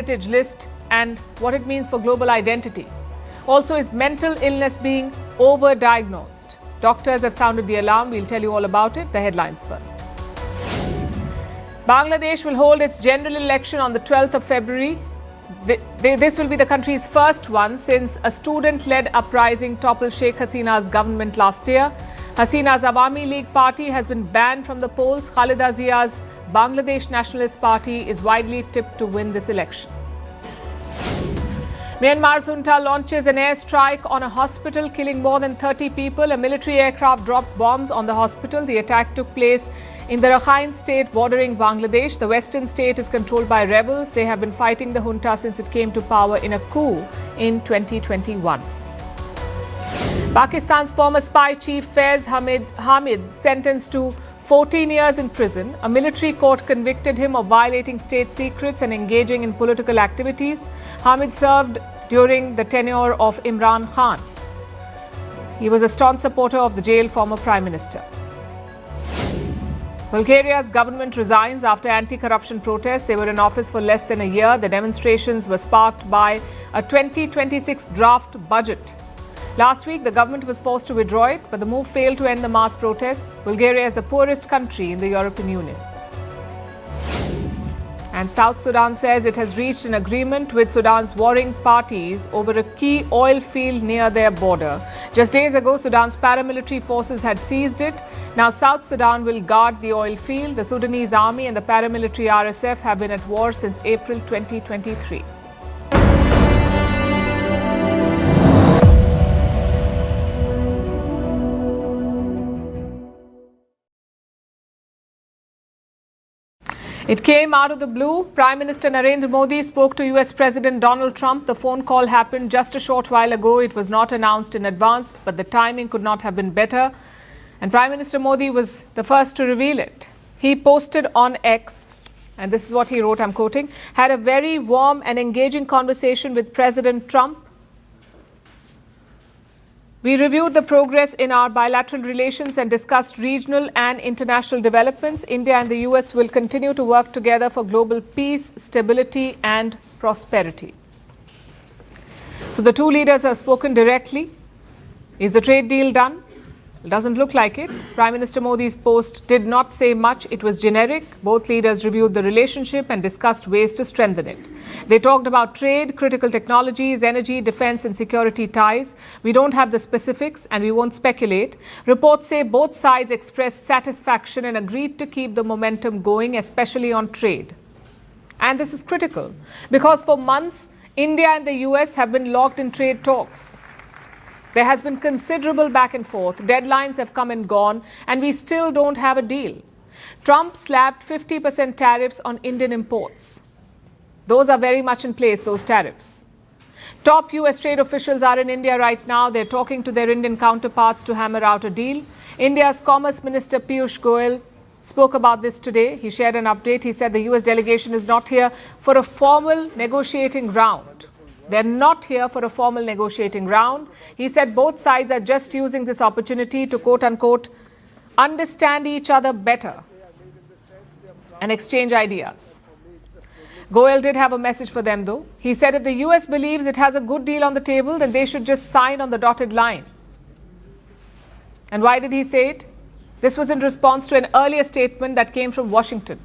heritage list and what it means for global identity. Also, is mental illness being overdiagnosed? Doctors have sounded the alarm. We'll tell you all about it. The headlines first. Bangladesh will hold its general election on the 12th of February. This will be the country's first one since a student-led uprising toppled Sheikh Hasina's government last year. Hasina's Awami League party has been banned from the polls. Khalida Zia's Bangladesh Nationalist Party is widely tipped to win this election. Myanmar's junta launches an airstrike on a hospital, killing more than 30 people. A military aircraft dropped bombs on the hospital. The attack took place in the Rakhine state bordering Bangladesh. The western state is controlled by rebels. They have been fighting the junta since it came to power in a coup in 2021. Pakistan's former spy chief Faiz Hamid sentenced to 14 years in prison. A military court convicted him of violating state secrets and engaging in political activities. Hamid served during the tenure of Imran Khan. He was a staunch supporter of the jailed former Prime Minister. Bulgaria's government resigns after anti-corruption protests. They were in office for less than a year. The demonstrations were sparked by a 2026 draft budget. Last week, the government was forced to withdraw it, but the move failed to end the mass protests. Bulgaria is the poorest country in the European Union. And South Sudan says it has reached an agreement with Sudan's warring parties over a key oil field near their border. Just days ago, Sudan's paramilitary forces had seized it. Now South Sudan will guard the oil field. The Sudanese army and the paramilitary RSF have been at war since April 2023. It came out of the blue. Prime Minister Narendra Modi spoke to US President Donald Trump. The phone call happened just a short while ago. It was not announced in advance, but the timing could not have been better. And Prime Minister Modi was the first to reveal it. He posted on X, and this is what he wrote, I'm quoting, had a very warm and engaging conversation with President Trump. We reviewed the progress in our bilateral relations and discussed regional and international developments. India and the US will continue to work together for global peace, stability, and prosperity. So the two leaders have spoken directly. Is the trade deal done? It doesn't look like it. Prime Minister Modi's post did not say much. It was generic. Both leaders reviewed the relationship and discussed ways to strengthen it. They talked about trade, critical technologies, energy, defense and security ties. We don't have the specifics and we won't speculate. Reports say both sides expressed satisfaction and agreed to keep the momentum going, especially on trade. And this is critical because for months, India and the US have been locked in trade talks. There has been considerable back and forth. Deadlines have come and gone, and we still don't have a deal. Trump slapped 50% tariffs on Indian imports. Those are very much in place, those tariffs. Top US trade officials are in India right now. They're talking to their Indian counterparts to hammer out a deal. India's Commerce Minister Piyush Goyal spoke about this today. He shared an update. He said the US delegation is not here for a formal negotiating round. They're not here for a formal negotiating round. He said both sides are just using this opportunity to, quote unquote, understand each other better and exchange ideas. Goyal did have a message for them, though. He said if the US believes it has a good deal on the table, then they should just sign on the dotted line. And why did he say it? This was in response to an earlier statement that came from Washington,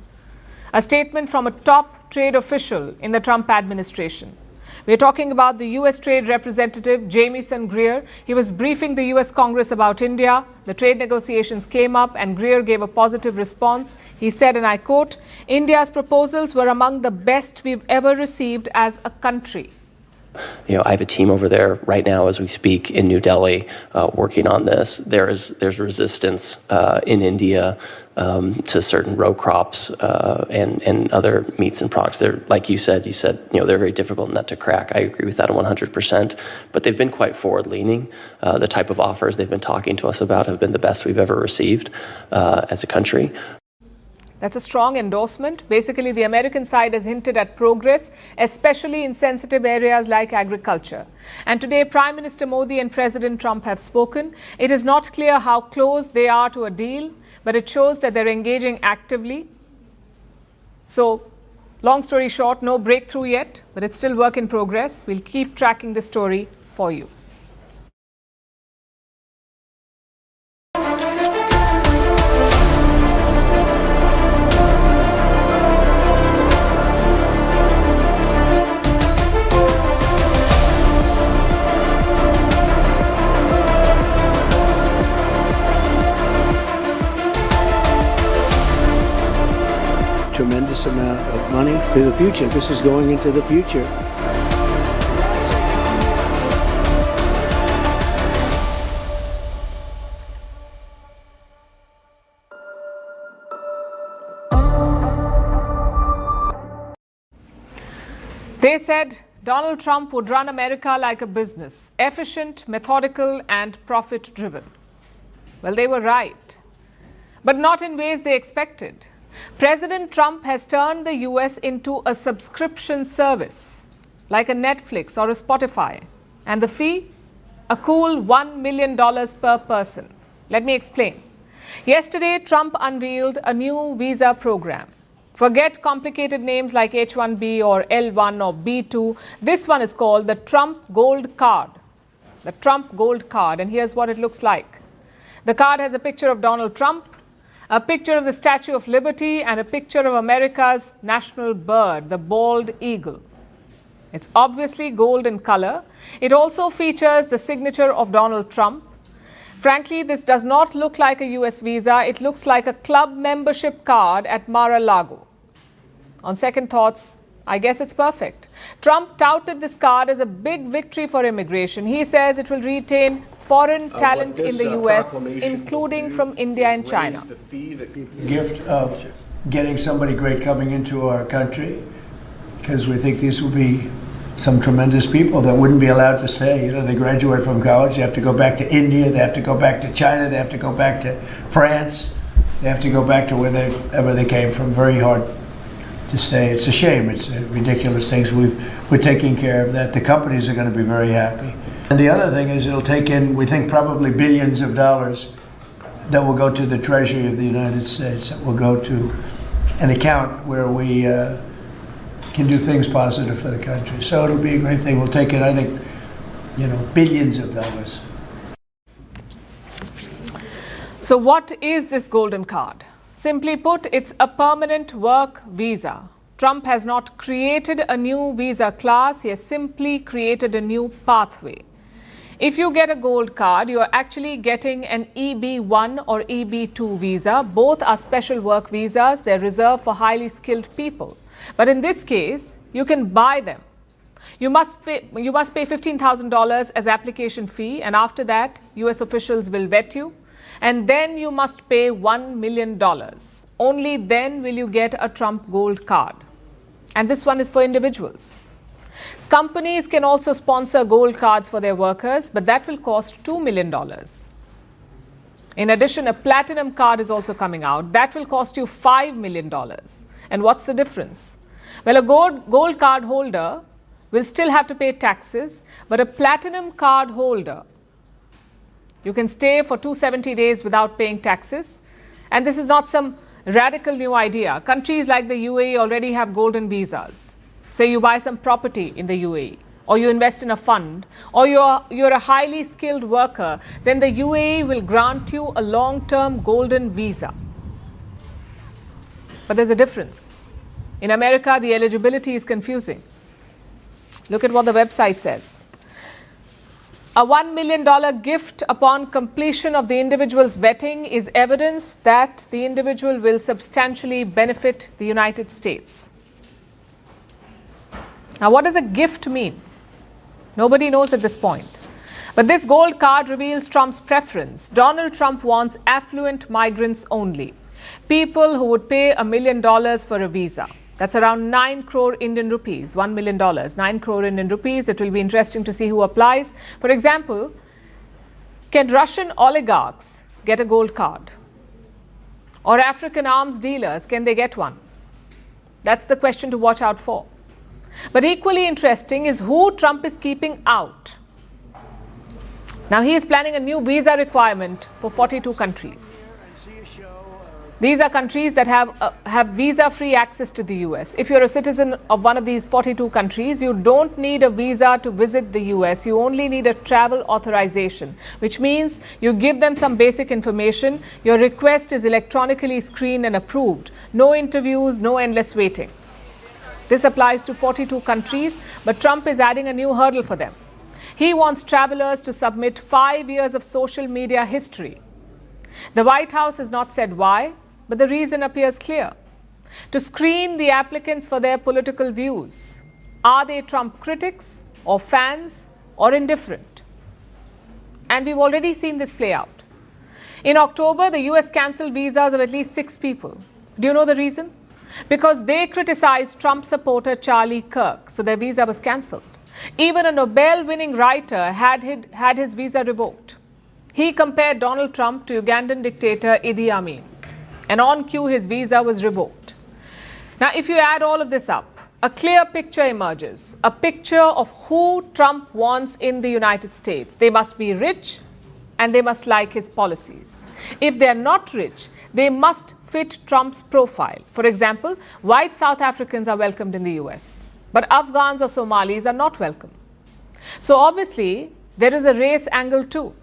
a statement from a top trade official in the Trump administration. We're talking about the US Trade Representative Jamieson Greer. He was briefing the US Congress about India. The trade negotiations came up and Greer gave a positive response. He said, and I quote, India's proposals were among the best we've ever received as a country. I have a team over there right now as we speak in New Delhi working on this. There's resistance in India to certain row crops and other meats and products. They're, like you said, they're very difficult nut to crack. I agree with that 100%. But they've been quite forward-leaning. The type of offers they've been talking to us about have been the best we've ever received as a country. That's a strong endorsement. Basically, the American side has hinted at progress, especially in sensitive areas like agriculture. And today, Prime Minister Modi and President Trump have spoken. It is not clear how close they are to a deal, but it shows that they're engaging actively. So Long story short, no breakthrough yet, but it's still work in progress. We'll keep tracking this story for you. Tremendous amount of money for the future. This is going into the future. They said Donald Trump would run America like a business, efficient, methodical, and profit-driven. Well, they were right, but not in ways they expected. President Trump has turned the US into a subscription service, like a Netflix or a Spotify. And the fee? A cool $1 million per person. Let me explain. Yesterday, Trump unveiled a new visa program. Forget complicated names like H-1B or L-1 or B-2. This one is called the Trump Gold Card. The Trump Gold Card. And here's what it looks like. The card has a picture of Donald Trump, a picture of the Statue of Liberty, and a picture of America's national bird, the bald eagle. It's obviously gold in color. It also features the signature of Donald Trump. Frankly, this does not look like a US visa. It looks like a club membership card at Mar-a-Lago. On second thoughts, I guess it's perfect. Trump touted this card as a big victory for immigration. He says it will retain foreign talent in the US, including from India and China. Gift of getting somebody great coming into our country, because we think these will be some tremendous people that wouldn't be allowed to stay. You know, they graduate from college, they have to go back to India, they have to go back to China, they have to go back to France, they have to go back to wherever they came from. Very hard to stay. It's a shame. It's ridiculous things. We're taking care of that. The companies are going to be very happy. And the other thing is it'll take in, we think, probably billions of dollars that will go to the Treasury of the United States, that will go to an account where we can do things positive for the country. So it'll be a great thing. We'll take in, I think, billions of dollars. So what is this golden card? Simply put, it's a permanent work visa. Trump has not created a new visa class. He has simply created a new pathway. If you get a gold card, you are actually getting an EB-1 or EB-2 visa. Both are special work visas. They're reserved for highly skilled people. But in this case, you can buy them. You must pay $15,000 as application fee, and after that, US officials will vet you. And then you must pay $1 million. Only then will you get a Trump Gold Card. And this one is for individuals. Companies can also sponsor gold cards for their workers, but that will cost $2 million. In addition, a platinum card is also coming out. That will cost you $5 million. And what's the difference? Well, a gold card holder will still have to pay taxes, but a platinum card holder, you can stay for 270 days without paying taxes. And this is not some radical new idea. Countries like the UAE already have golden visas. Say you buy some property in the UAE, or you invest in a fund, or you're a highly skilled worker, then the UAE will grant you a long-term golden visa. But there's a difference. In America, the eligibility is confusing. Look at what the website says. A $1 million gift upon completion of the individual's vetting is evidence that the individual will substantially benefit the United States. Now, what does a gift mean? Nobody knows at this point. But this gold card reveals Trump's preference. Donald Trump wants affluent migrants only. People who would pay $1 million for a visa. That's around 9 crore Indian rupees, $1 million, 9 crore Indian rupees. It will be interesting to see who applies. For example, can Russian oligarchs get a gold card? Or African arms dealers, can they get one? That's the question to watch out for. But equally interesting is who Trump is keeping out. Now, he is planning a new visa requirement for 42 countries. These are countries that have visa-free access to the US. If you're a citizen of one of these 42 countries, you don't need a visa to visit the US. You only need a travel authorization, which means you give them some basic information. Your request is electronically screened and approved. No interviews, no endless waiting. This applies to 42 countries, but Trump is adding a new hurdle for them. He wants travelers to submit 5 years of social media history. The White House has not said why, but the reason appears clear. To screen the applicants for their political views. Are they Trump critics or fans or indifferent? And we've already seen this play out. In October, the US cancelled visas of at least 6 people. Do you know the reason? Because they criticized Trump supporter Charlie Kirk, so their visa was cancelled. Even a Nobel-winning writer had his visa revoked. He compared Donald Trump to Ugandan dictator Idi Amin. And on cue, his visa was revoked. Now, if you add all of this up, a clear picture emerges. A picture of who Trump wants in the United States. They must be rich and they must like his policies. If they are not rich, they must fit Trump's profile. For example, white South Africans are welcomed in the US, but Afghans or Somalis are not welcome. So obviously, there is a race angle too.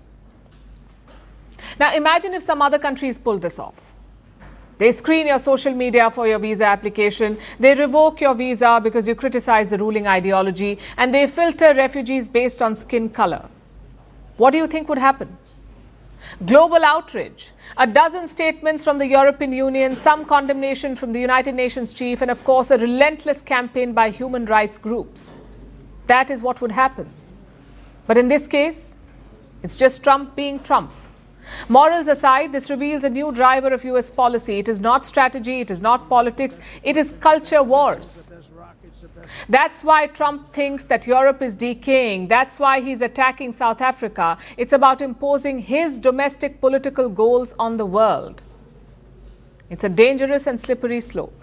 Now, imagine if some other countries pull this off. They screen your social media for your visa application, they revoke your visa because you criticize the ruling ideology, and they filter refugees based on skin color. What do you think would happen? Global outrage, a dozen statements from the European Union, some condemnation from the United Nations chief, and of course a relentless campaign by human rights groups. That is what would happen. But in this case, it's just Trump being Trump. Morals aside, this reveals a new driver of US policy. It is not strategy, it is not politics, it is culture wars. That's why Trump thinks that Europe is decaying. That's why he's attacking South Africa. It's about imposing his domestic political goals on the world. It's a dangerous and slippery slope.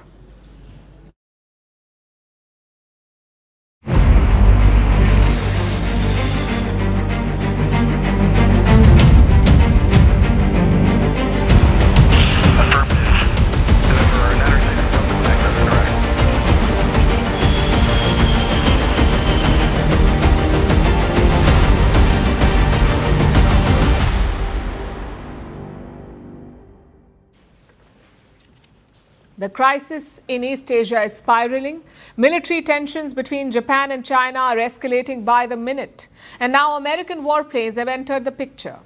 The crisis in East Asia is spiraling. Military tensions between Japan and China are escalating by the minute. And now American warplanes have entered the picture.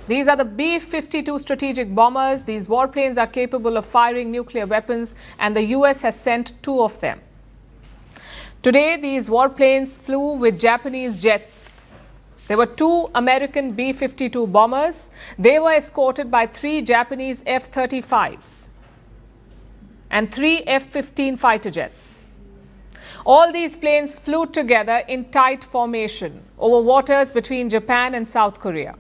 These are the B-52 strategic bombers. These warplanes are capable of firing nuclear weapons, and the US has sent 2 of them. Today, these warplanes flew with Japanese jets. There were 2 American B-52 bombers. They were escorted by 3 Japanese F-35s. And 3 F-15 fighter jets. All these planes flew together in tight formation over waters between Japan and South Korea.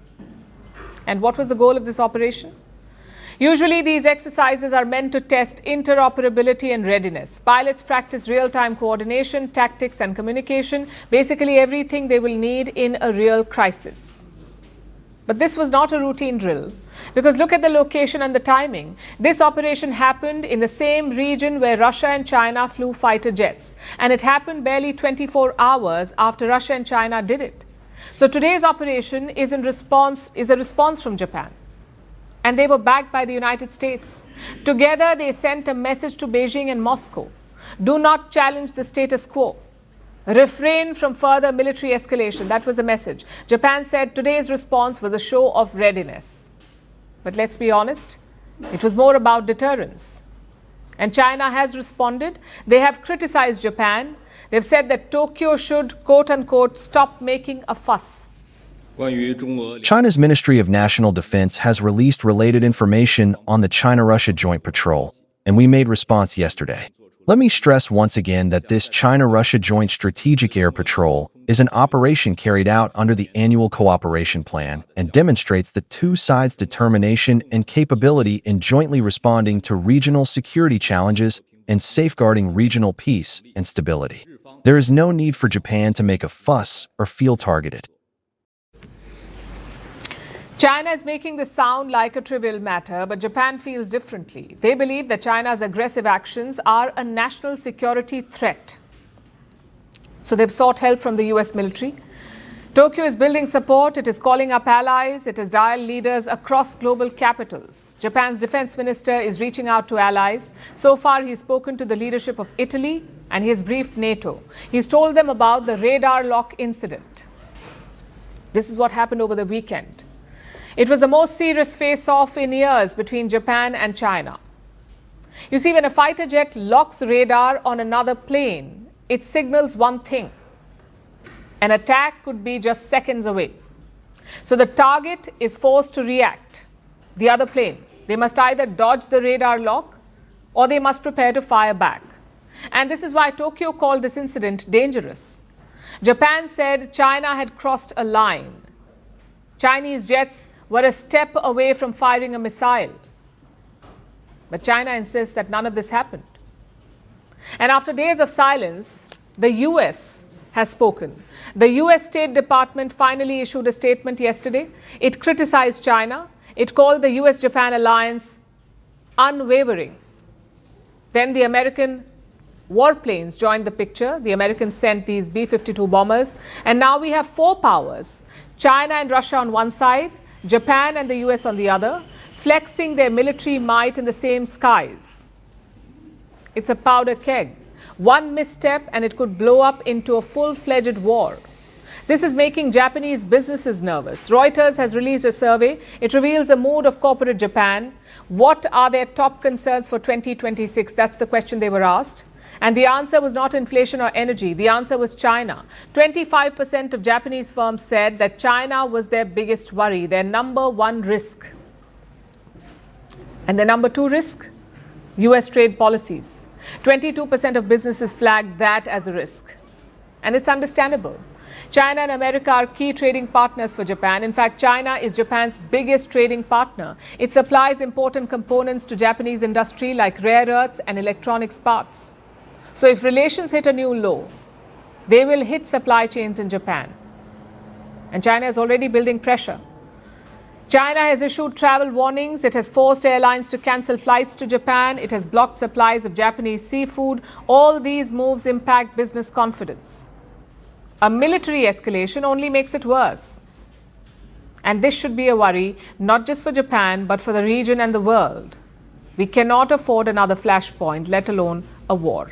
And what was the goal of this operation? Usually these exercises are meant to test interoperability and readiness. Pilots practice real-time coordination, tactics and communication, basically everything they will need in a real crisis. But this was not a routine drill, because look at the location and the timing. This operation happened in the same region where Russia and China flew fighter jets, and it happened barely 24 hours after Russia and China did it. So today's operation is a response from Japan, and they were backed by the United States. Together, they sent a message to Beijing and Moscow: do not challenge the status quo. Refrain from further military escalation. That was the message. Japan said today's response was a show of readiness. But let's be honest, it was more about deterrence. And China has responded. They have criticized Japan. They've said that Tokyo should, quote unquote, stop making a fuss. China's Ministry of National Defense has released related information on the China-Russia Joint Patrol, and we made response yesterday. Let me stress once again that this China-Russia Joint Strategic Air Patrol is an operation carried out under the Annual Cooperation Plan and demonstrates the 2 sides' determination and capability in jointly responding to regional security challenges and safeguarding regional peace and stability. There is no need for Japan to make a fuss or feel targeted. China is making this sound like a trivial matter, but Japan feels differently. They believe that China's aggressive actions are a national security threat. So they've sought help from the US military. Tokyo is building support, it is calling up allies, it has dialed leaders across global capitals. Japan's defense minister is reaching out to allies. So far, he's spoken to the leadership of Italy and he has briefed NATO. He's told them about the radar lock incident. This is what happened over the weekend. It was the most serious face-off in years between Japan and China. You see, when a fighter jet locks radar on another plane, it signals one thing. An attack could be just seconds away. So the target is forced to react. The other plane, they must either dodge the radar lock or they must prepare to fire back. And this is why Tokyo called this incident dangerous. Japan said China had crossed a line. Chinese jets were a step away from firing a missile. But China insists that none of this happened. And after days of silence, the US has spoken. The US State Department finally issued a statement yesterday. It criticized China. It called the US-Japan alliance unwavering. Then the American warplanes joined the picture. The Americans sent these B-52 bombers. And now we have four powers, China and Russia on one side, Japan and the US on the other, flexing their military might in the same skies. It's a powder keg. One misstep and it could blow up into a full-fledged war. This is making Japanese businesses nervous. Reuters has released a survey. It reveals the mood of corporate Japan. What are their top concerns for 2026? That's the question they were asked. And the answer was not inflation or energy. The answer was China. 25% of Japanese firms said that China was their biggest worry, their number one risk. And their number two risk? US trade policies. 22% of businesses flagged that as a risk. And it's understandable. China and America are key trading partners for Japan. In fact, China is Japan's biggest trading partner. It supplies important components to Japanese industry like rare earths and electronics parts. So if relations hit a new low, they will hit supply chains in Japan. And China is already building pressure. China has issued travel warnings. It has forced airlines to cancel flights to Japan. It has blocked supplies of Japanese seafood. All these moves impact business confidence. A military escalation only makes it worse. And this should be a worry, not just for Japan, but for the region and the world. We cannot afford another flashpoint, let alone a war.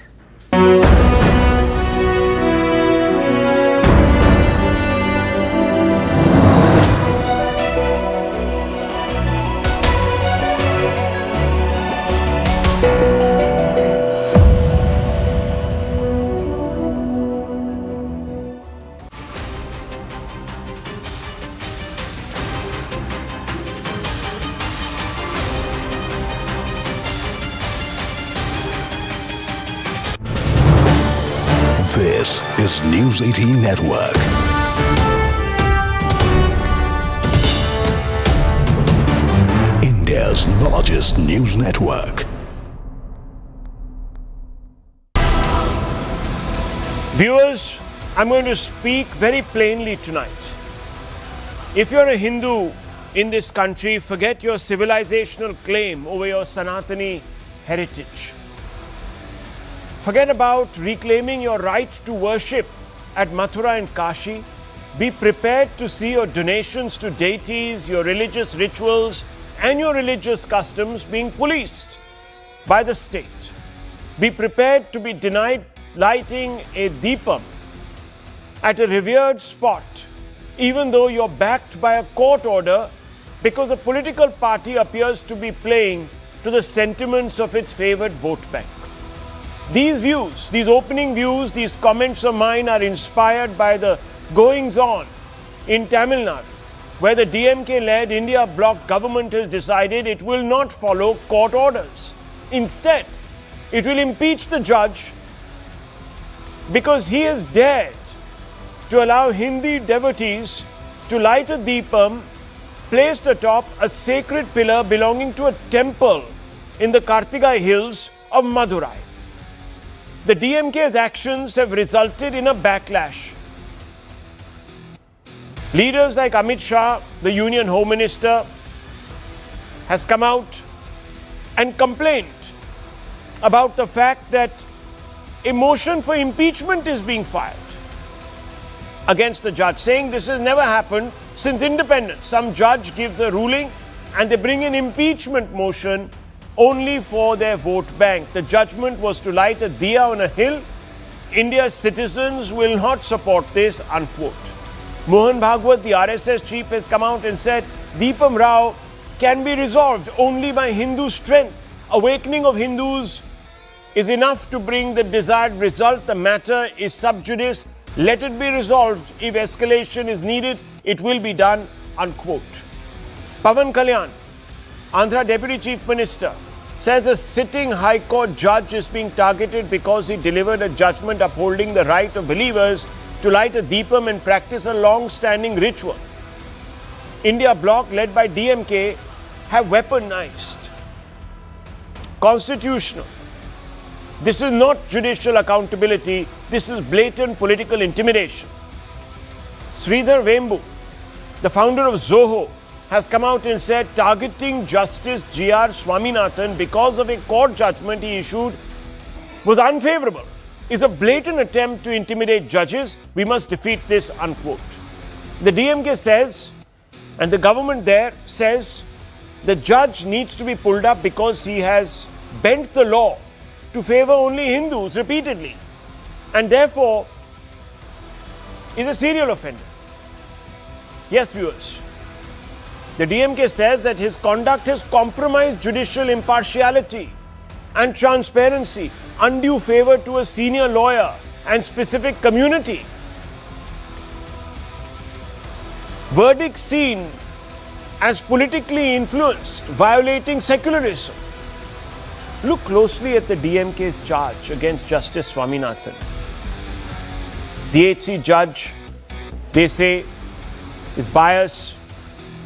This is News 18 Network. India's largest news network. Viewers, I'm going to speak very plainly tonight. If you're a Hindu in this country, forget your civilizational claim over your Sanatani heritage. Forget about reclaiming your right to worship at Mathura and Kashi. Be prepared to see your donations to deities, your religious rituals, and your religious customs being policed by the state. Be prepared to be denied lighting a deepam at a revered spot, even though you're backed by a court order because a political party appears to be playing to the sentiments of its favored vote bank. These views, these opening views, these comments of mine are inspired by the goings-on in Tamil Nadu, where the DMK-led India bloc government has decided it will not follow court orders. Instead, it will impeach the judge because he has dared to allow Hindi devotees to light a deepam placed atop a sacred pillar belonging to a temple in the Kartigai hills of Madurai. The DMK's actions have resulted in a backlash. Leaders like Amit Shah, the Union Home Minister, has come out and complained about the fact that a motion for impeachment is being filed against the judge, saying this has never happened since independence. Some judge gives a ruling and they bring an impeachment motion only for their vote bank. The judgment was to light a diya on a hill. India's citizens will not support this, unquote. Mohan Bhagwat, the RSS chief, has come out and said Deepam Rao can be resolved only by Hindu strength. Awakening of Hindus is enough to bring the desired result. The matter is sub judice. Let it be resolved. If escalation is needed, it will be done, unquote. Pawan Kalyan, Andhra Deputy Chief Minister, says a sitting High Court judge is being targeted because he delivered a judgment upholding the right of believers to light a deepam and practice a long-standing ritual. India bloc led by DMK have weaponized constitutional. This is not judicial accountability. This is blatant political intimidation. Sridhar Vembu, the founder of Zoho, has come out and said targeting Justice G.R. Swaminathan because of a court judgment he issued was unfavorable, is a blatant attempt to intimidate judges. We must defeat this, unquote. The DMK says, and the government there says, the judge needs to be pulled up because he has bent the law to favor only Hindus repeatedly and therefore is a serial offender. Yes, viewers. The DMK says that his conduct has compromised judicial impartiality and transparency, undue favor to a senior lawyer and specific community. Verdict seen as politically influenced, violating secularism. Look closely at the DMK's charge against Justice Swaminathan. The HC judge, they say, is biased,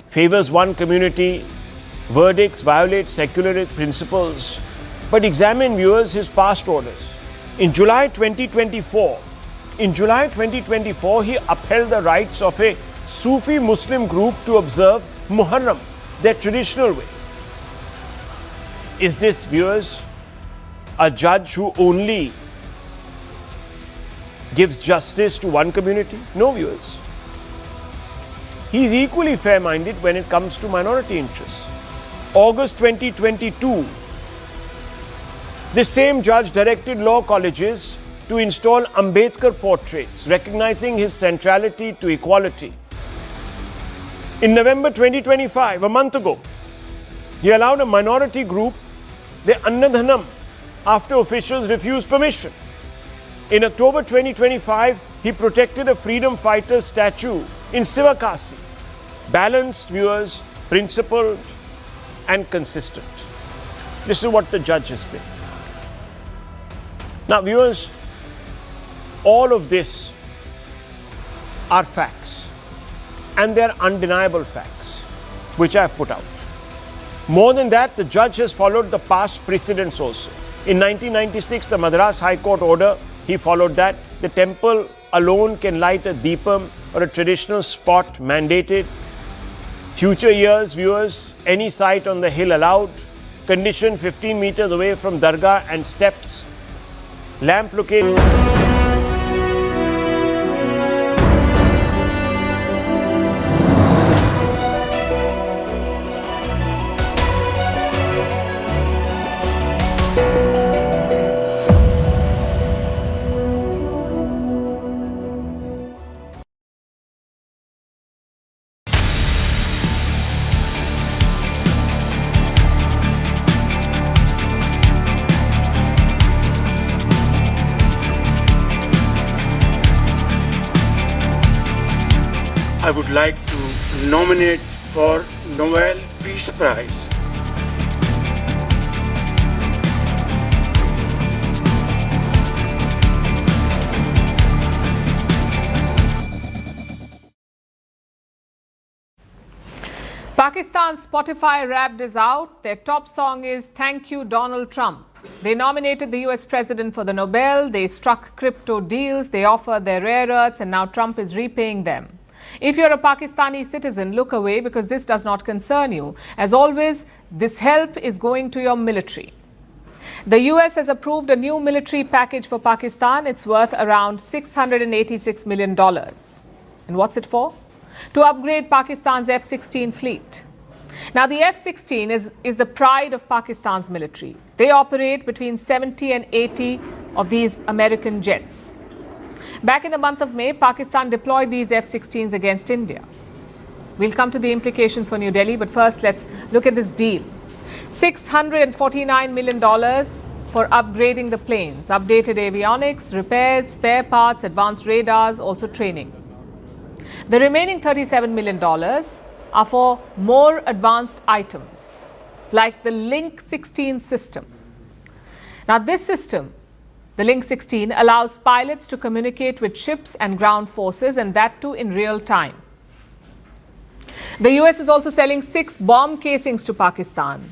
favors one community, verdicts violate secular principles. But examine, viewers, his past orders. In July 2024, he upheld the rights of a Sufi Muslim group to observe Muharram, their traditional way. Is this, viewers, a judge who only gives justice to one community? No, viewers. He is equally fair-minded when it comes to minority interests. August 2022, the same judge directed law colleges to install Ambedkar portraits, recognizing his centrality to equality. In November 2025, a month ago, he allowed a minority group the Annadhanam after officials refused permission. In October 2025, he protected a freedom fighter statue in Sivakasi. Balanced, viewers, principled and consistent. This is what the judge has been. Now, viewers, all of this are facts, and they are undeniable facts, which I have put out. More than that, the judge has followed the past precedents also. In 1996, the Madras High Court order, he followed that. The temple alone can light a deepam or a traditional spot mandated. Future years, viewers, any site on the hill allowed. Condition 15 meters away from dargah and steps. Lamp located. I would like to nominate for Nobel Peace Prize Pakistan's Spotify Wrapped is out. Their top song is Thank You Donald Trump. They nominated the US president for the Nobel. They struck crypto deals. They offered their rare earths and now Trump is repaying them. If you're a Pakistani citizen, look away because this does not concern you. As always, this help is going to your military. The US has approved a new military package for Pakistan. It's worth around $686 million. And what's it for? To upgrade Pakistan's F-16 fleet. Now, the F-16 is the pride of Pakistan's military. They operate between 70 and 80 of these American jets. Back in the month of May, Pakistan deployed these F-16s against India. We'll come to the implications for New Delhi, but first let's look at this deal. $649 million for upgrading the planes, updated avionics, repairs, spare parts, advanced radars, also training. The remaining $37 million are for more advanced items, like the Link 16 system. Now, this system, the Link 16, allows pilots to communicate with ships and ground forces, and that too in real time. The US is also selling 6 bomb casings to Pakistan.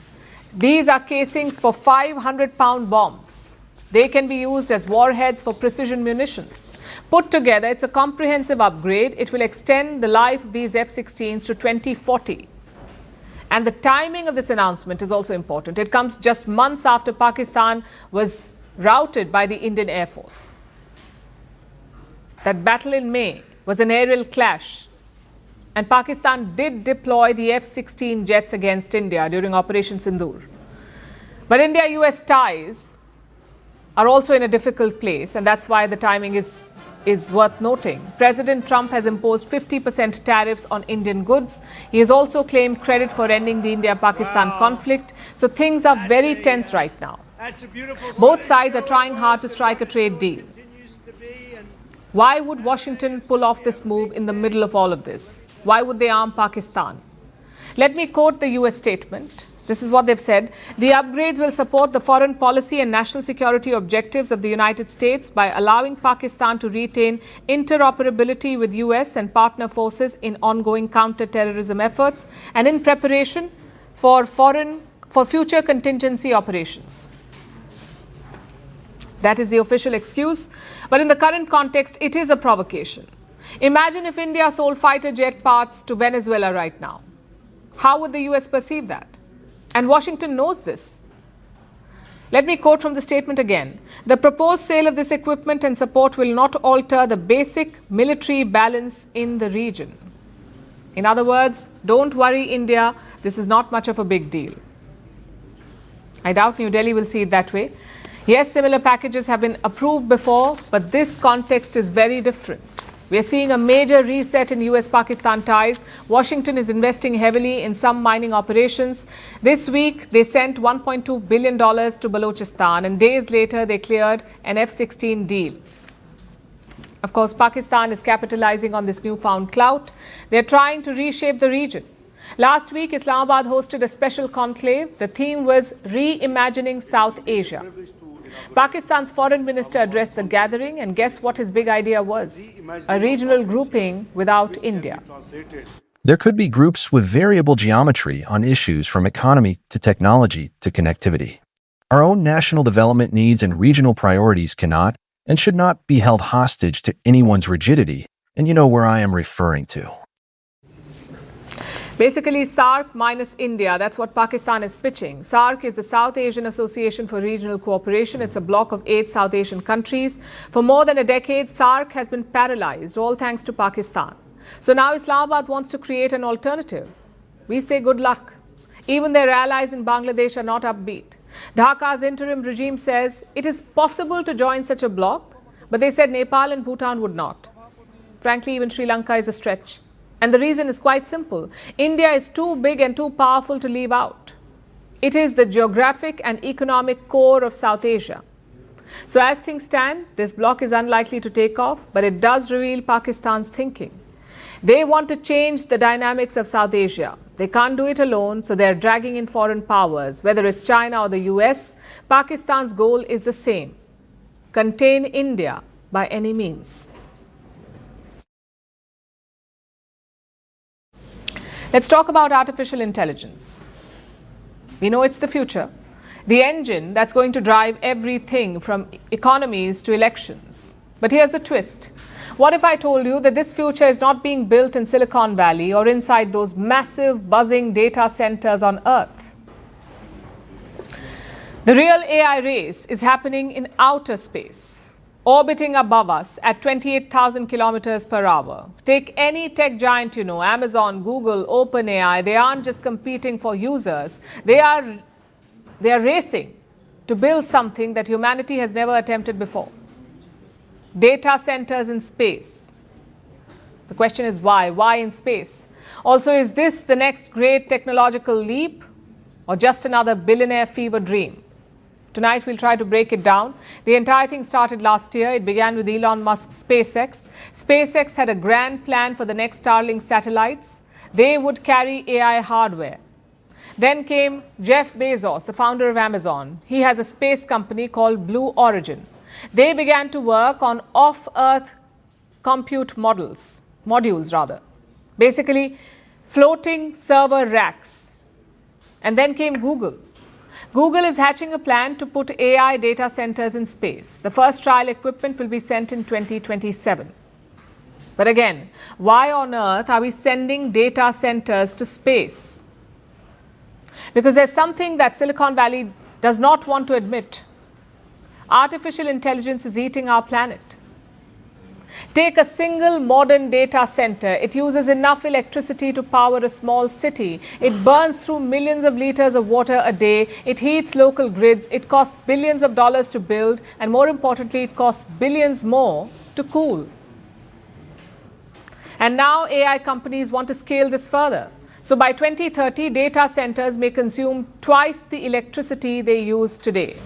These are casings for 500-pound bombs. They can be used as warheads for precision munitions. Put together, it's a comprehensive upgrade. It will extend the life of these F-16s to 2040. And the timing of this announcement is also important. It comes just months after Pakistan was routed by the Indian Air Force. That battle in May was an aerial clash. And Pakistan did deploy the F-16 jets against India during Operation Sindoor. But India-US ties are also in a difficult place, and that's why the timing is worth noting. President Trump has imposed 50% tariffs on Indian goods. He has also claimed credit for ending the India-Pakistan conflict. So things are very tense right now. Both sides are trying hard to strike a trade deal. Why would Washington pull off this move in the middle of all of this? Why would they arm Pakistan? Let me quote the US statement. This is what they've said. The upgrades will support the foreign policy and national security objectives of the United States by allowing Pakistan to retain interoperability with US and partner forces in ongoing counter-terrorism efforts and in preparation for future contingency operations. That is the official excuse. But in the current context, it is a provocation. Imagine if India sold fighter jet parts to Venezuela right now. How would the US perceive that? And Washington knows this. Let me quote from the statement again. The proposed sale of this equipment and support will not alter the basic military balance in the region. In other words, don't worry, India, this is not much of a big deal. I doubt New Delhi will see it that way. Yes, similar packages have been approved before, but this context is very different. We are seeing a major reset in US-Pakistan ties. Washington is investing heavily in some mining operations. This week, they sent $1.2 billion to Balochistan, and days later, they cleared an F-16 deal. Of course, Pakistan is capitalizing on this newfound clout. They're trying to reshape the region. Last week, Islamabad hosted a special conclave. The theme was Reimagining South Asia. Pakistan's foreign minister addressed the gathering, and guess what his big idea was? A regional grouping without India. There could be groups with variable geometry on issues from economy to technology to connectivity. Our own national development needs and regional priorities cannot and should not be held hostage to anyone's rigidity, and you know where I am referring to. Basically, SAARC minus India, that's what Pakistan is pitching. SAARC is the South Asian Association for Regional Cooperation. It's a bloc of 8 South Asian countries. For more than a decade, SAARC has been paralyzed, all thanks to Pakistan. So now Islamabad wants to create an alternative. We say good luck. Even their allies in Bangladesh are not upbeat. Dhaka's interim regime says it is possible to join such a bloc, but they said Nepal and Bhutan would not. Frankly, even Sri Lanka is a stretch. And the reason is quite simple. India is too big and too powerful to leave out. It is the geographic and economic core of South Asia. So as things stand, this bloc is unlikely to take off, but it does reveal Pakistan's thinking. They want to change the dynamics of South Asia. They can't do it alone, so they're dragging in foreign powers. Whether it's China or the US, Pakistan's goal is the same: contain India by any means. Let's talk about artificial intelligence. We know it's the future, the engine that's going to drive everything from economies to elections. But here's the twist. What if I told you that this future is not being built in Silicon Valley or inside those massive buzzing data centers on Earth? The real AI race is happening in outer space, orbiting above us at 28,000 kilometers per hour. Take any tech giant you know, Amazon, Google, OpenAI, they aren't just competing for users. They are racing to build something that humanity has never attempted before. Data centers in space. The question is why? Why in space? Also, is this the next great technological leap or just another billionaire fever dream? Tonight, we'll try to break it down. The entire thing started last year. It began with Elon Musk's SpaceX. SpaceX had a grand plan for the next Starlink satellites. They would carry AI hardware. Then came Jeff Bezos, the founder of Amazon. He has a space company called Blue Origin. They began to work on off-Earth compute modules, basically floating server racks. And then came Google. Google is hatching a plan to put AI data centers in space. The first trial equipment will be sent in 2027. But again, why on earth are we sending data centers to space? Because there's something that Silicon Valley does not want to admit. Artificial intelligence is eating our planet. Take a single modern data center. It uses enough electricity to power a small city. It burns through millions of liters of water a day. It heats local grids. It costs billions of dollars to build. And more importantly, it costs billions more to cool. And now AI companies want to scale this further. So by 2030, data centers may consume twice the electricity they use today.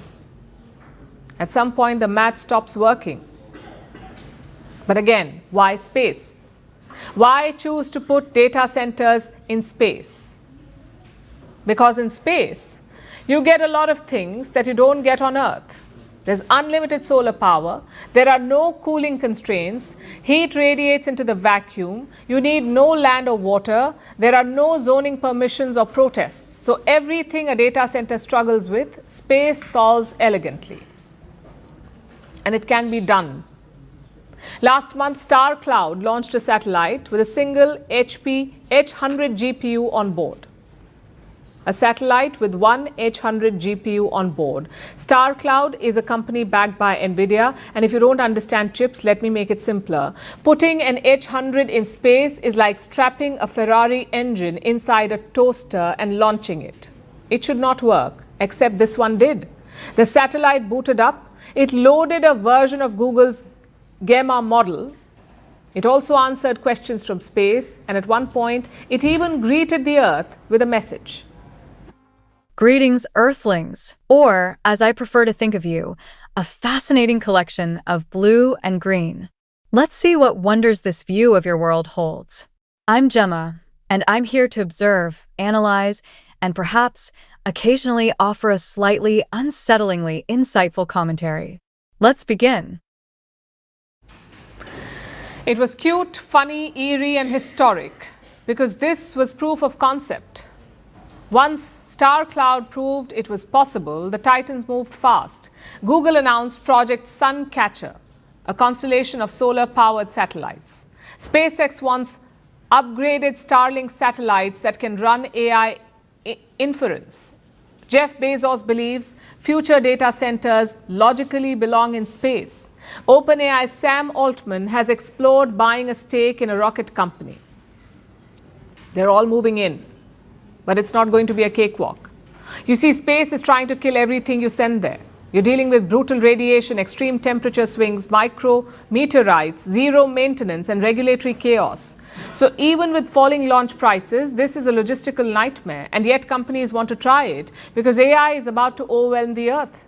At some point, the math stops working. But again, why space? Why choose to put data centers in space? Because in space, you get a lot of things that you don't get on Earth. There's unlimited solar power. There are no cooling constraints. Heat radiates into the vacuum. You need no land or water. There are no zoning permissions or protests. So everything a data center struggles with, space solves elegantly. And it can be done. Last month, Star Cloud launched a satellite with a single HP H100 GPU on board. A satellite with one H100 GPU on board. Star Cloud is a company backed by NVIDIA. And if you don't understand chips, let me make it simpler. Putting an H100 in space is like strapping a Ferrari engine inside a toaster and launching it. It should not work, except this one did. The satellite booted up. It loaded a version of Google's Gemma model. It also answered questions from space, and at one point, it even greeted the Earth with a message. Greetings, Earthlings, or, as I prefer to think of you, a fascinating collection of blue and green. Let's see what wonders this view of your world holds. I'm Gemma, and I'm here to observe, analyze, and perhaps occasionally offer a slightly unsettlingly insightful commentary. Let's begin. It was cute, funny, eerie, and historic because this was proof of concept. Once Star Cloud proved it was possible, the Titans moved fast. Google announced Project Suncatcher, a constellation of solar-powered satellites. SpaceX wants upgraded Starlink satellites that can run AI inference. Jeff Bezos believes future data centers logically belong in space. OpenAI's Sam Altman has explored buying a stake in a rocket company. They're all moving in, but it's not going to be a cakewalk. You see, space is trying to kill everything you send there. You're dealing with brutal radiation, extreme temperature swings, micrometeorites, zero maintenance, and regulatory chaos. So even with falling launch prices, this is a logistical nightmare. And yet companies want to try it because AI is about to overwhelm the Earth.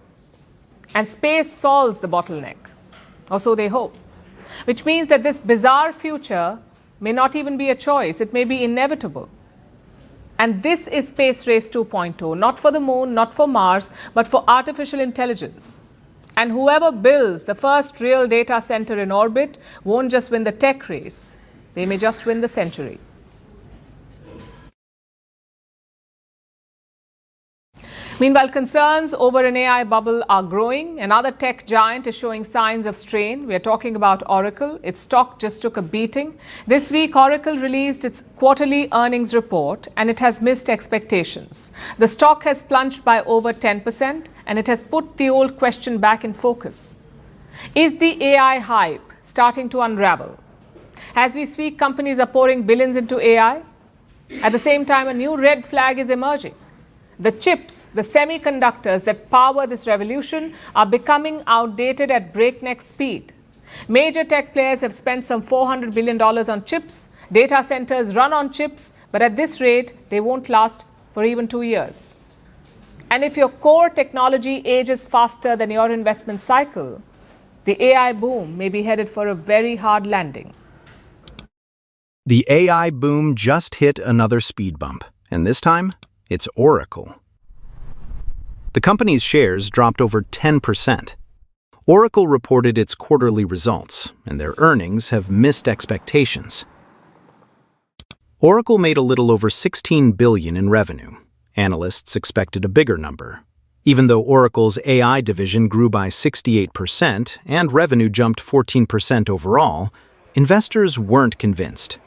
And space solves the bottleneck, or so they hope. Which means that this bizarre future may not even be a choice. It may be inevitable. And this is Space Race 2.0, not for the moon, not for Mars, but for artificial intelligence. And whoever builds the first real data center in orbit won't just win the tech race, they may just win the century. Meanwhile, concerns over an AI bubble are growing. Another tech giant is showing signs of strain. We are talking about Oracle. Its stock just took a beating. This week, Oracle released its quarterly earnings report and it has missed expectations. The stock has plunged by over 10% and it has put the old question back in focus. Is the AI hype starting to unravel? As we speak, companies are pouring billions into AI. At the same time, a new red flag is emerging. The chips, the semiconductors that power this revolution are becoming outdated at breakneck speed. Major tech players have spent some $400 billion on chips. Data centers run on chips, but at this rate, they won't last for even 2 years. And if your core technology ages faster than your investment cycle, the AI boom may be headed for a very hard landing. The AI boom just hit another speed bump, and this time, it's Oracle. The company's shares dropped over 10%. Oracle reported its quarterly results, and their earnings have missed expectations. Oracle made a little over $16 billion in revenue. Analysts expected a bigger number. Even though Oracle's AI division grew by 68% and revenue jumped 14% overall, investors weren't convinced.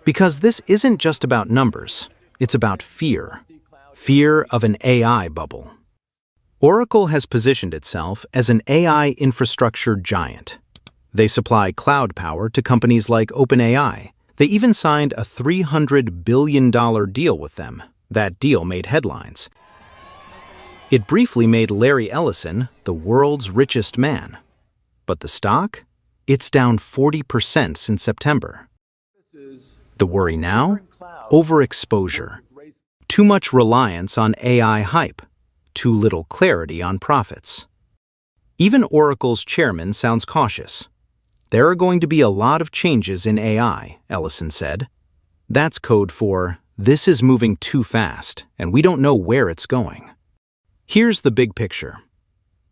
Because this isn't just about numbers, it's about fear. Fear of an AI bubble. Oracle has positioned itself as an AI infrastructure giant. They supply cloud power to companies like OpenAI. They even signed a $300 billion deal with them. That deal made headlines. It briefly made Larry Ellison the world's richest man. But the stock? It's down 40% since September. The worry now? Overexposure. Too much reliance on AI hype. Too little clarity on profits. Even Oracle's chairman sounds cautious. There are going to be a lot of changes in AI, Ellison said. That's code for, this is moving too fast, and we don't know where it's going. Here's the big picture.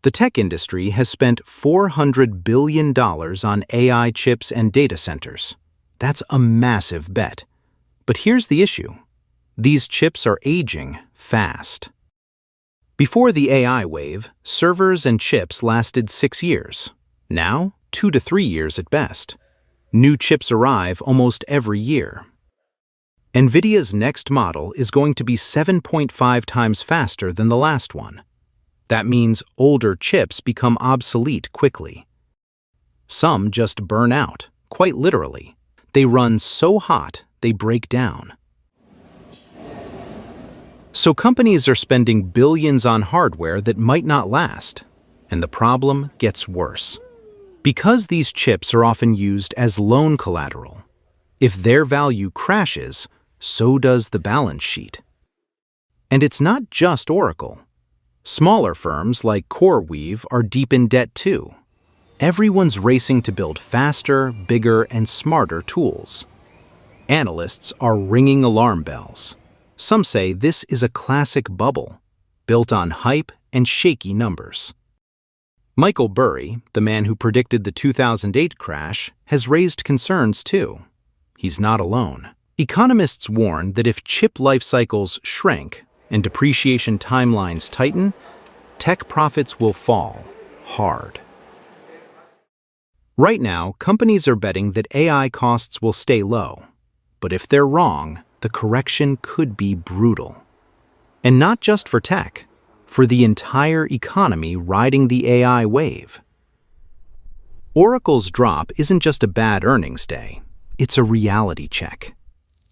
The tech industry has spent $400 billion on AI chips and data centers. That's a massive bet. But here's the issue. These chips are aging fast. Before the AI wave, servers and chips lasted 6 years. Now, 2 to 3 years at best. New chips arrive almost every year. NVIDIA's next model is going to be 7.5 times faster than the last one. That means older chips become obsolete quickly. Some just burn out, quite literally. They run so hot, they break down. So companies are spending billions on hardware that might not last, and the problem gets worse. Because these chips are often used as loan collateral, if their value crashes, so does the balance sheet. And it's not just Oracle. Smaller firms like CoreWeave are deep in debt too. Everyone's racing to build faster, bigger, and smarter tools. Analysts are ringing alarm bells. Some say this is a classic bubble, built on hype and shaky numbers. Michael Burry, the man who predicted the 2008 crash, has raised concerns too. He's not alone. Economists warn that if chip life cycles shrink and depreciation timelines tighten, tech profits will fall hard. Right now, companies are betting that AI costs will stay low. But if they're wrong, the correction could be brutal. And not just for tech, for the entire economy riding the AI wave. Oracle's drop isn't just a bad earnings day, it's a reality check.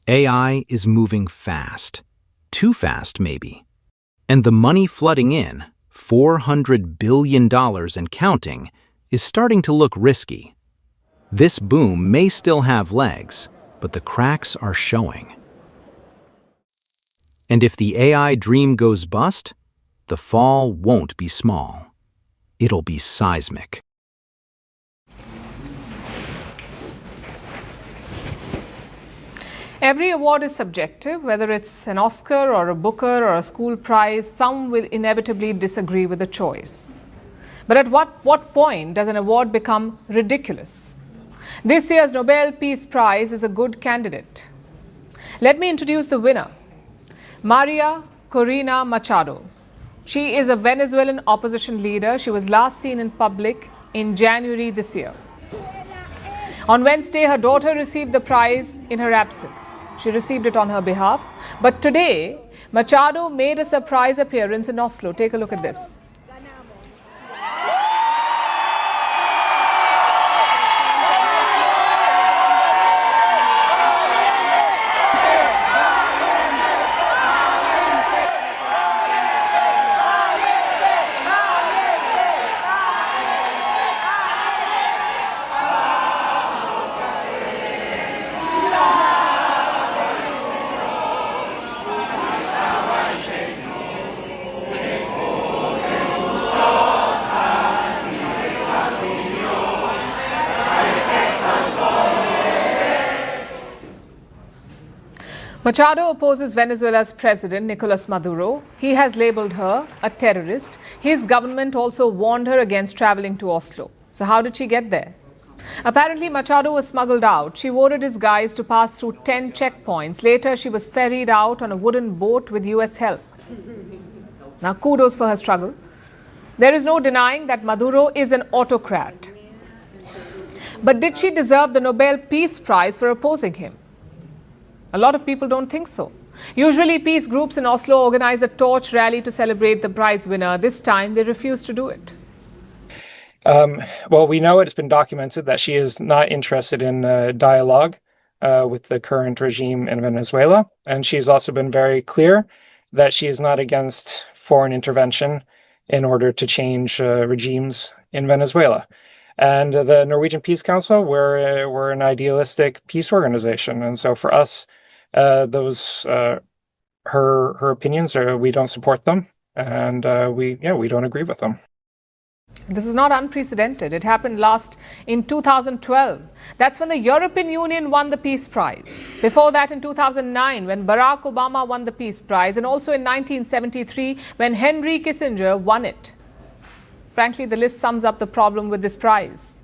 AI is moving fast. Too fast, maybe. And the money flooding in, $400 billion and counting, is starting to look risky. This boom may still have legs, but the cracks are showing. And if the AI dream goes bust, the fall won't be small. It'll be seismic. Every award is subjective, whether it's an Oscar or a Booker or a school prize, some will inevitably disagree with the choice. But at what point does an award become ridiculous? This year's Nobel Peace Prize is a good candidate. Let me introduce the winner. Maria Corina Machado. She is a Venezuelan opposition leader. She was last seen in public in January this year. On Wednesday, her daughter received the prize in her absence. She received it on her behalf. But today, Machado made a surprise appearance in Oslo. Take a look at this. Machado opposes Venezuela's president, Nicolas Maduro. He has labeled her a terrorist. His government also warned her against traveling to Oslo. So how did she get there? Apparently, Machado was smuggled out. She wore a disguise to pass through 10 checkpoints. Later, she was ferried out on a wooden boat with US help. Now, kudos for her struggle. There is no denying that Maduro is an autocrat. But did she deserve the Nobel Peace Prize for opposing him? A lot of people don't think so. Usually, peace groups in Oslo organize a torch rally to celebrate the prize winner. This time, they refused to do it. Well, we know it's been documented that she is not interested in dialogue with the current regime in Venezuela. And she's also been very clear that she is not against foreign intervention in order to change regimes in Venezuela. And the Norwegian Peace Council, we're an idealistic peace organization. And so for us, her opinions we don't support them, and we don't agree with them. This is not unprecedented. It happened last in 2012. That's when the European Union won the Peace Prize. Before that, in 2009, when Barack Obama won the Peace Prize, and also in 1973, when Henry Kissinger won it. Frankly, the list sums up the problem with this prize.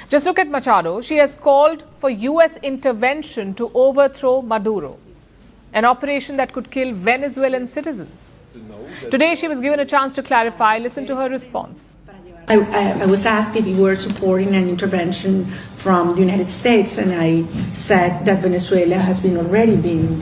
Just look at Machado. She has called for US intervention to overthrow Maduro, an operation that could kill Venezuelan citizens. Today, she was given a chance to clarify. Listen to her response. I was asked if we were supporting an intervention from the United States, and I said that Venezuela has already been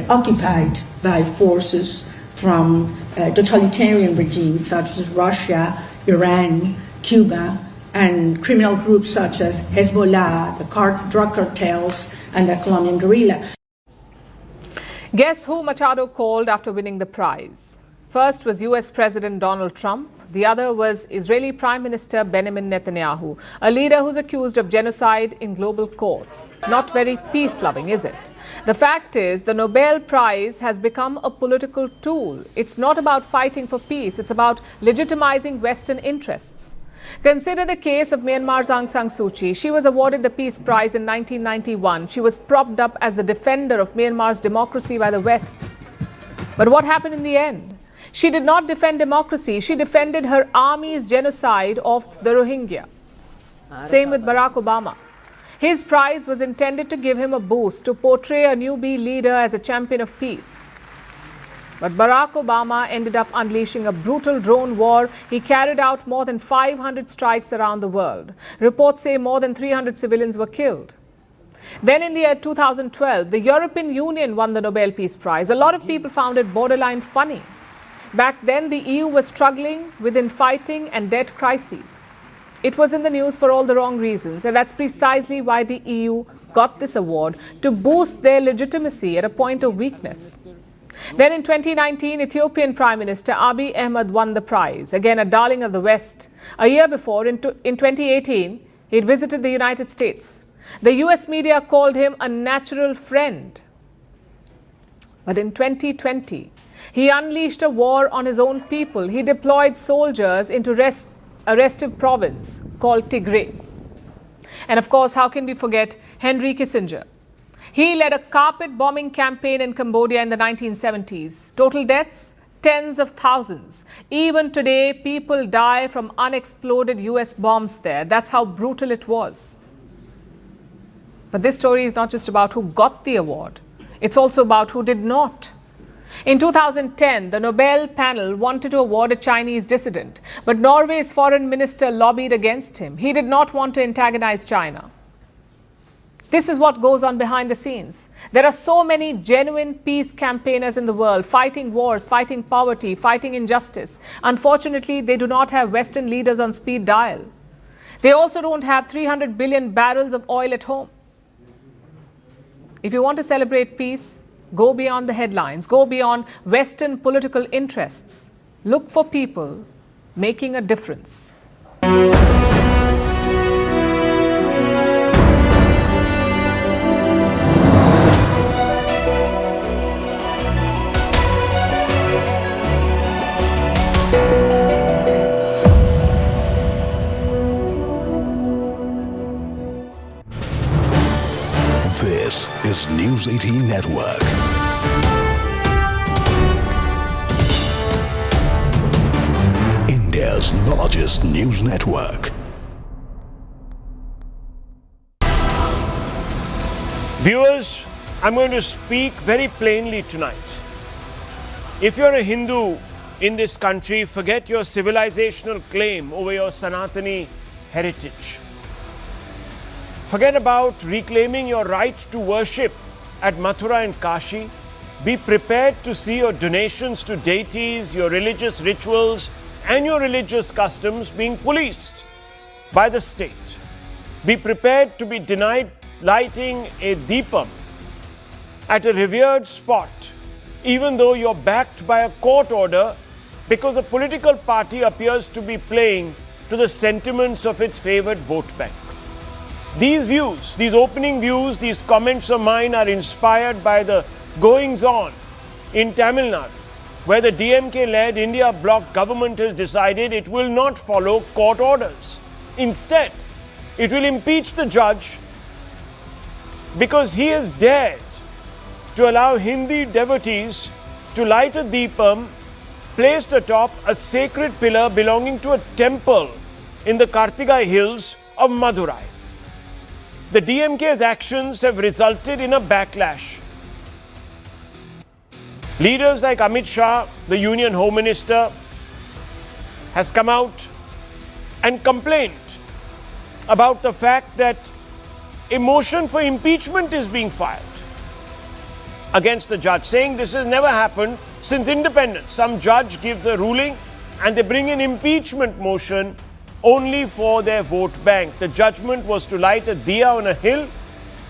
occupied by forces from totalitarian regimes such as Russia, Iran, Cuba, and criminal groups such as Hezbollah, the drug cartels, and the Colombian guerrilla. Guess who Machado called after winning the prize? First was US President Donald Trump. The other was Israeli Prime Minister Benjamin Netanyahu, a leader who's accused of genocide in global courts. Not very peace-loving, is it? The fact is, the Nobel Prize has become a political tool. It's not about fighting for peace. It's about legitimizing Western interests. Consider the case of Myanmar's Aung San Suu Kyi. She was awarded the Peace Prize in 1991. She was propped up as the defender of Myanmar's democracy by the West. But what happened in the end? She did not defend democracy. She defended her army's genocide of the Rohingya. Same with Barack Obama. His prize was intended to give him a boost, to portray a newbie leader as a champion of peace. But Barack Obama ended up unleashing a brutal drone war. He carried out more than 500 strikes around the world. Reports say more than 300 civilians were killed. Then in the year 2012, the European Union won the Nobel Peace Prize. A lot of people found it borderline funny. Back then, the EU was struggling with infighting and debt crises. It was in the news for all the wrong reasons, and that's precisely why the EU got this award, to boost their legitimacy at a point of weakness. Then in 2019, Ethiopian Prime Minister Abiy Ahmed won the prize, again a darling of the West. A year before, in 2018, he'd visited the United States. The US media called him a natural friend. But in 2020, he unleashed a war on his own people. He deployed soldiers into a restive province called Tigray. And of course, how can we forget Henry Kissinger? He led a carpet bombing campaign in Cambodia in the 1970s. Total deaths, tens of thousands. Even today, people die from unexploded US bombs there. That's how brutal it was. But this story is not just about who got the award. It's also about who did not. In 2010, the Nobel panel wanted to award a Chinese dissident, but Norway's foreign minister lobbied against him. He did not want to antagonize China. This is what goes on behind the scenes. There are so many genuine peace campaigners in the world, fighting wars, fighting poverty, fighting injustice. Unfortunately, they do not have Western leaders on speed dial. They also don't have 300 billion barrels of oil at home. If you want to celebrate peace, go beyond the headlines, go beyond Western political interests. Look for people making a difference. This is News 18 Network. India's largest news network. Viewers, I'm going to speak very plainly tonight. If you're a Hindu in this country, forget your civilizational claim over your Sanatani heritage. Forget about reclaiming your right to worship at Mathura and Kashi. Be prepared to see your donations to deities, your religious rituals, and your religious customs being policed by the state. Be prepared to be denied lighting a deepam at a revered spot, even though you're backed by a court order because a political party appears to be playing to the sentiments of its favored vote bank. These views, these opening views, these comments of mine are inspired by the goings-on in Tamil Nadu, where the DMK-led India bloc government has decided it will not follow court orders. Instead, it will impeach the judge because he has dared to allow Hindi devotees to light a deepam placed atop a sacred pillar belonging to a temple in the Kartigai hills of Madurai. The DMK's actions have resulted in a backlash. Leaders like Amit Shah, the Union Home Minister, has come out and complained about the fact that a motion for impeachment is being filed against the judge, saying this has never happened since independence. Some judge gives a ruling and they bring an impeachment motion only for their vote bank. The judgment was to light a diya on a hill.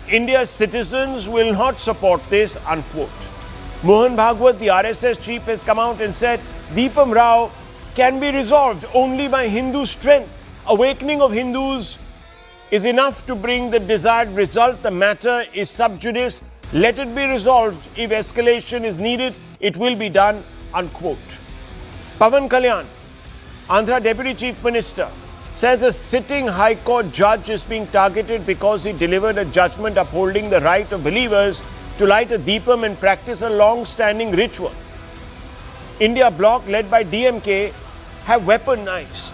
India's citizens will not support this, unquote. Mohan Bhagwat, the RSS chief, has come out and said Deepam Rao can be resolved only by Hindu strength. Awakening of Hindus is enough to bring the desired result. The matter is sub judice. Let it be resolved. If escalation is needed, it will be done, unquote. Pawan Kalyan, Andhra Deputy Chief Minister, says a sitting High Court judge is being targeted because he delivered a judgment upholding the right of believers to light a deepam and practice a long-standing ritual. India bloc led by DMK have weaponized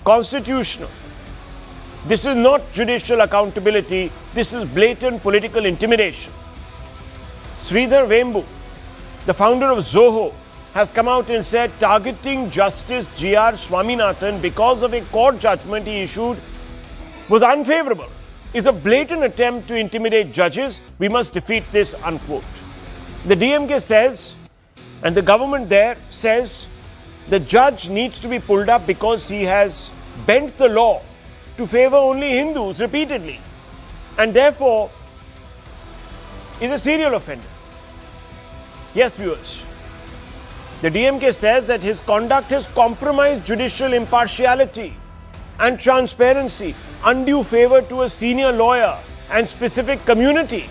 constitutional. This is not judicial accountability. This is blatant political intimidation. Sridhar Vembu, the founder of Zoho, has come out and said targeting Justice G.R. Swaminathan because of a court judgment he issued was unfavorable, is a blatant attempt to intimidate judges. We must defeat this, unquote. The DMK says, and the government there says, the judge needs to be pulled up because he has bent the law to favor only Hindus repeatedly and therefore is a serial offender. Yes, viewers. The DMK says that his conduct has compromised judicial impartiality and transparency, undue favor to a senior lawyer and specific community.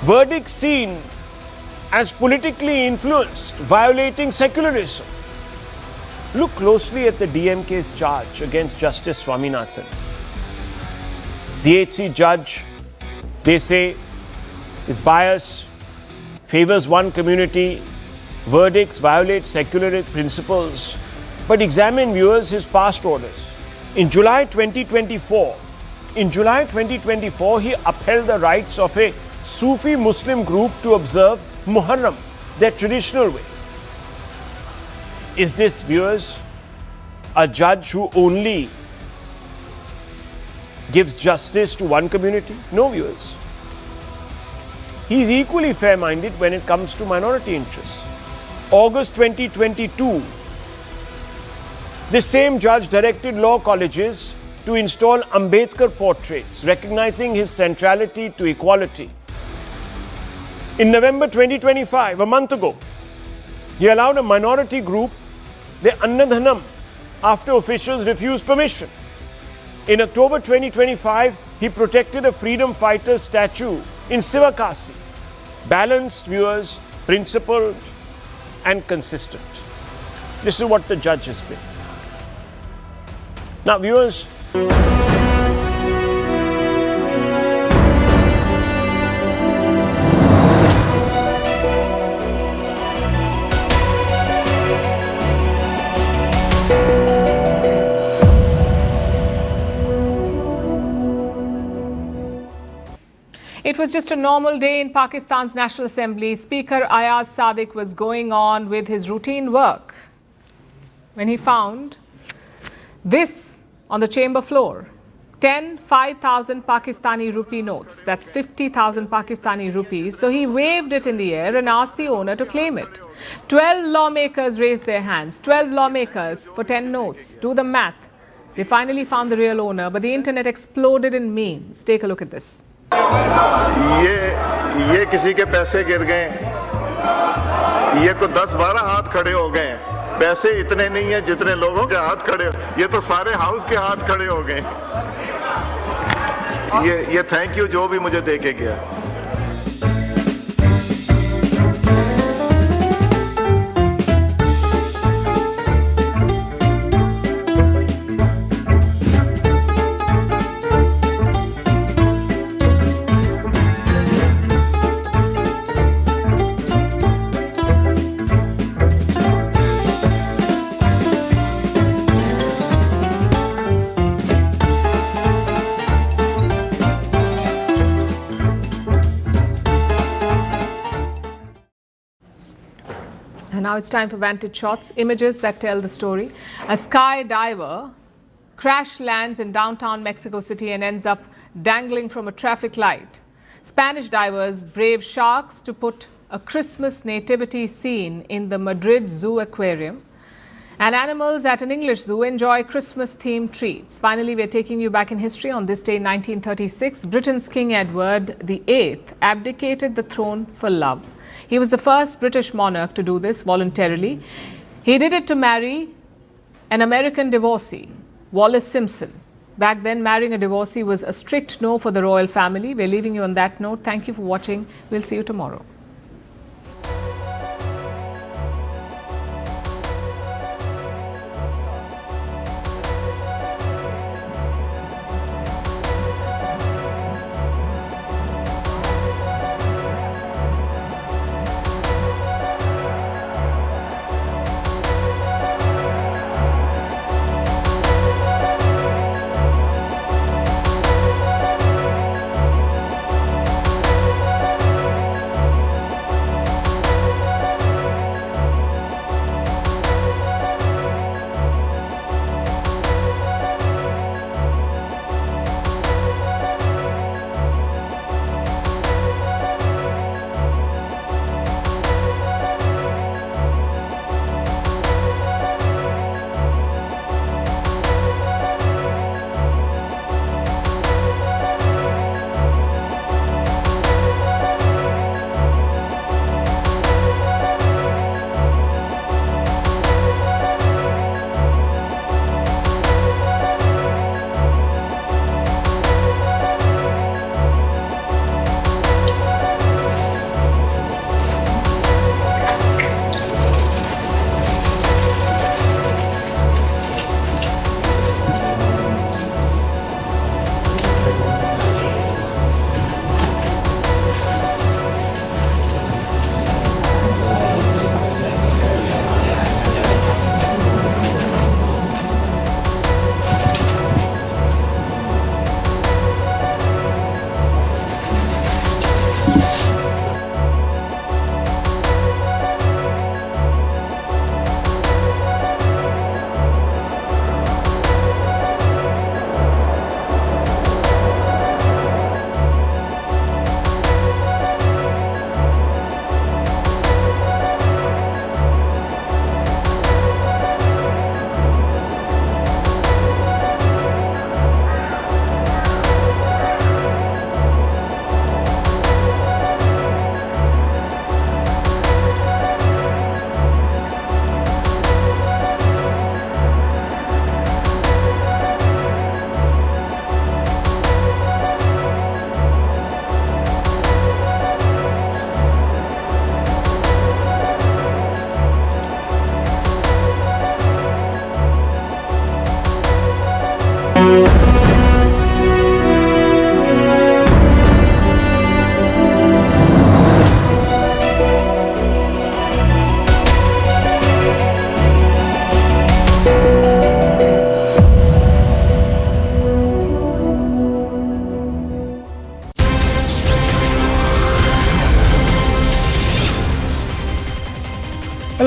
Verdict seen as politically influenced, violating secularism. Look closely at the DMK's charge against Justice Swaminathan. The HC judge, they say, is biased, favors one community, verdicts violate secular principles. But examine, viewers, his past orders. In July 2024, he upheld the rights of a Sufi Muslim group to observe Muharram, their traditional way. Is this, viewers, a judge who only gives justice to one community? No, viewers. He is equally fair-minded when it comes to minority interests. August 2022, this same judge directed law colleges to install Ambedkar portraits, recognizing his centrality to equality. In November 2025, a month ago, he allowed a minority group, the Annadhanam, after officials refused permission. In October 2025, he protected a freedom fighter statue in Sivakasi. Balanced, viewers, principled and consistent. This is what the judge has been. Now, viewers, it was just a normal day in Pakistan's National Assembly. Speaker Ayaz Sadiq was going on with his routine work when he found this on the chamber floor. 10 5,000 Pakistani rupee notes. That's 50,000 Pakistani rupees. So he waved it in the air and asked the owner to claim it. 12 lawmakers raised their hands. 12 lawmakers for 10 notes. Do the math. They finally found the real owner, but the internet exploded in memes. Take a look at this. ये किसी के पैसे गिर गए, ये तो 10-12 हाथ खड़े हो गए। पैसे इतने नहीं है जितने लोगों के हाथ खड़े, ये तो सारे हाउस के हाथ खड़े हो गए। ये थैंक यू जो भी मुझे दे के गया। And now it's time for Vantage Shots, images that tell the story. A skydiver crash lands in downtown Mexico City and ends up dangling from a traffic light. Spanish divers brave sharks to put a Christmas nativity scene in the Madrid Zoo aquarium. And animals at an English zoo enjoy Christmas-themed treats. Finally, we're taking you back in history. On this day in 1936, Britain's King Edward VIII abdicated the throne for love. He was the first British monarch to do this voluntarily. He did it to marry an American divorcee, Wallis Simpson. Back then, marrying a divorcee was a strict no for the royal family. We're leaving you on that note. Thank you for watching. We'll see you tomorrow.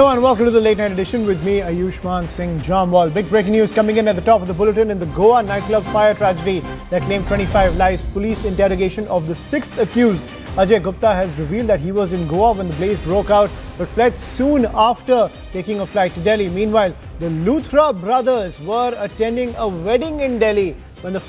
Hello and welcome to the Late Night Edition with me, Ayushman Singh Jamwal. Big breaking news coming in at the top of the bulletin in the Goa nightclub fire tragedy that claimed 25 lives. Police interrogation of the 6th accused, Ajay Gupta, has revealed that he was in Goa when the blaze broke out but fled soon after taking a flight to Delhi. Meanwhile, the Luthra brothers were attending a wedding in Delhi when the